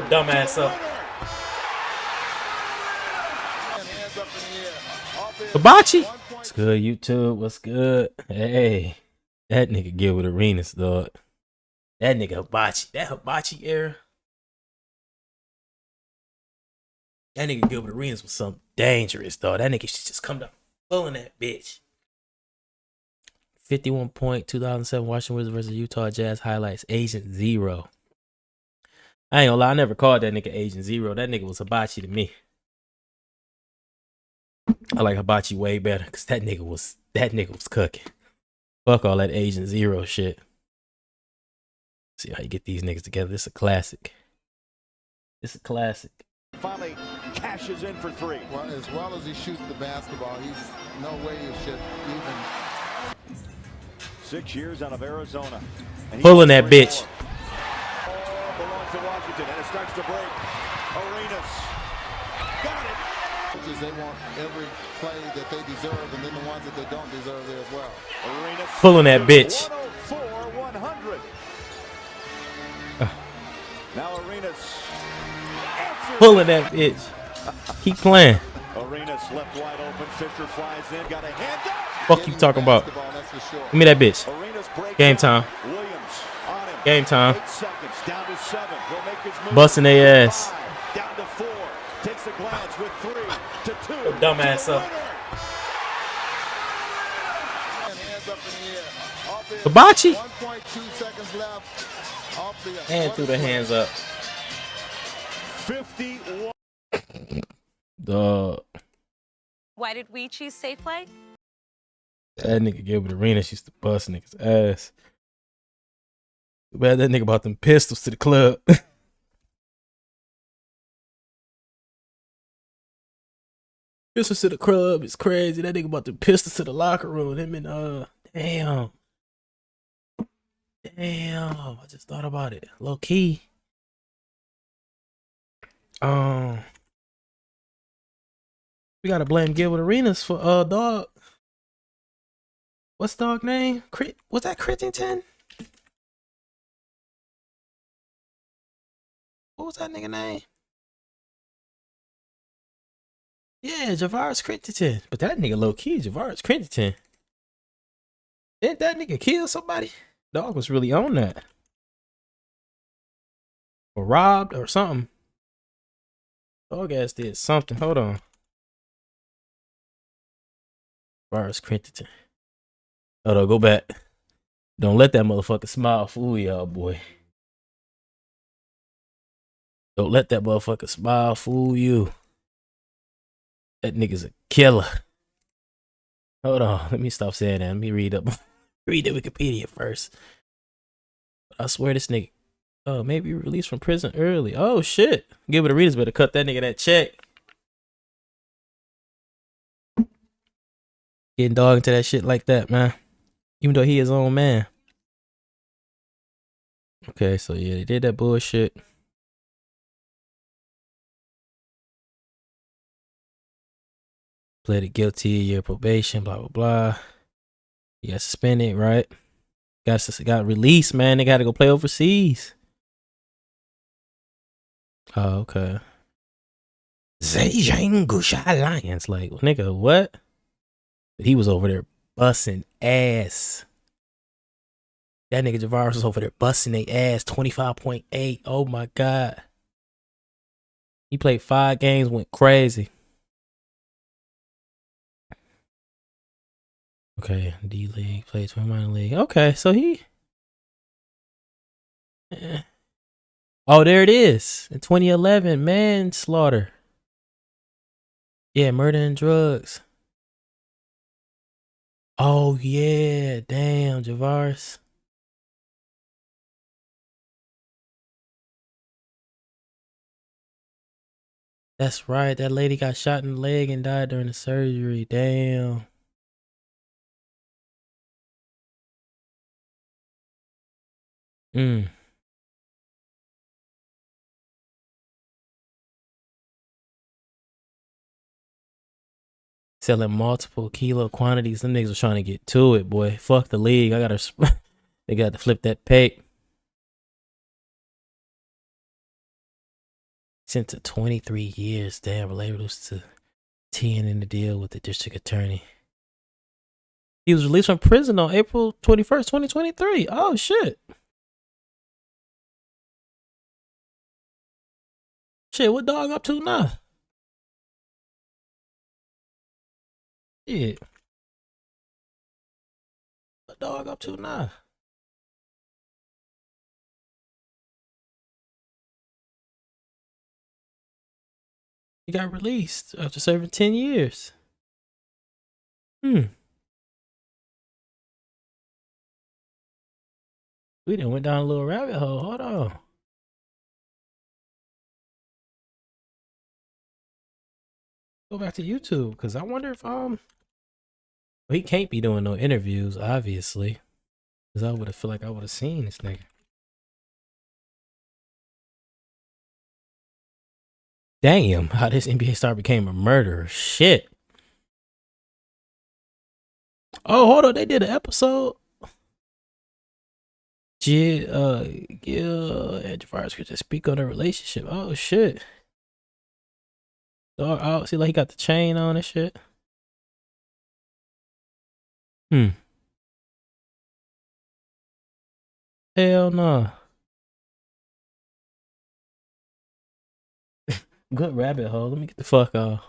Dumbass up. Hibachi. What's good, YouTube? What's good? Hey, that nigga Gilbert Arenas, dog. That nigga Hibachi. That Hibachi era. That nigga Gilbert Arenas was something dangerous, dog. That nigga should just come down pulling that bitch. 51 point 2007 Washington Wizards versus Utah Jazz highlights. Agent Zero. I ain't gonna lie, I never called that nigga Agent Zero. That nigga was Hibachi to me. I like Hibachi way better because that nigga was cooking. Fuck all that Agent Zero shit. See how you get these niggas together. This is a classic. It's a classic. Finally cashes in for three. Well as he shoots the basketball, he's no way you should even. 6 years out of Arizona. Pulling that bitch. Belongs to Washington, and it starts to break. Arenas got it. They want every play that they deserve, and then the ones that they don't deserve there as well. Arenas pulling that bitch. 104-100. Now Arenas pulling that bitch. Keep playing. Arenas left wide open. Fisher flies in. Got a hand up. Fuck you talking about? Give me that bitch. Game time. Game time. 8 seconds. Down to 7. Will make his move. Busting their ass. Down to 4. Takes a glance with 3 to 2. Dumbass up. Hibachi. 1.2 seconds left. And threw the hands up. 51. Dog. Why did we choose Safe Flight? That nigga Gilbert Arenas used to bust niggas' ass. Too bad that nigga bought them pistols to the club. Pistols to the club is crazy. That nigga bought the pistols to the locker room. Him and damn. I just thought about it. Low key. We gotta blame Gilbert Arenas for dog. What's dog name? Was that Crittenton? What was that nigga name? Yeah, Javaris Crittenton. But that nigga low key, Javaris Crittenton. Didn't that nigga kill somebody? Dog was really on that. Or robbed or something. Dog ass did something. Hold on. Javaris Crittenton. Hold on, go back. Don't let that motherfucker smile fool y'all, boy. Don't let that motherfucker smile fool you. That nigga's a killer. Hold on, let me stop saying that. Let me read up. Read the Wikipedia first. I swear this nigga. Oh, maybe released from prison early. Oh shit. Gilbert Arenas better cut that nigga that check. Getting dog into that shit like that, man. Even though he his own man. Okay, so yeah, they did that bullshit. Pleaded guilty, year probation, blah blah blah. He got suspended, right? Got released, man. They got to go play overseas. Oh, okay. Zhejiang Gusha Lions, like nigga, what? But he was over there busting ass. That nigga Javaris was over there busting their ass. 25.8. Oh my god. He played 5 games, went crazy. Okay, D League, played 20 minor league. Okay, so he. Oh, there it is. In 2011, manslaughter. Yeah, murder and drugs. Oh yeah, damn, Javaris. That's right. That lady got shot in the leg and died during the surgery. Damn. Selling multiple kilo quantities. Them niggas was trying to get to it, boy. Fuck the league. They got to flip that pay. Sent to 23 years. Damn, related to 10 in the deal with the district attorney. He was released from prison on April 21st, 2023. Oh, shit. Shit, what dog up to now? Shit. What dog up to now? He got released after serving 10 years. We done went down a little rabbit hole. Hold on. Go back to YouTube, because I wonder if he can't be doing no interviews, obviously. Because I would have feel like I would have seen this nigga. Damn, how this NBA star became a murderer. Shit. Oh, hold on. They did an episode. Gil and Javaris Crittenton speak on their relationship. Oh, shit. Oh, see, like he got the chain on and shit. Hell no. Good rabbit hole. Let me get the fuck off.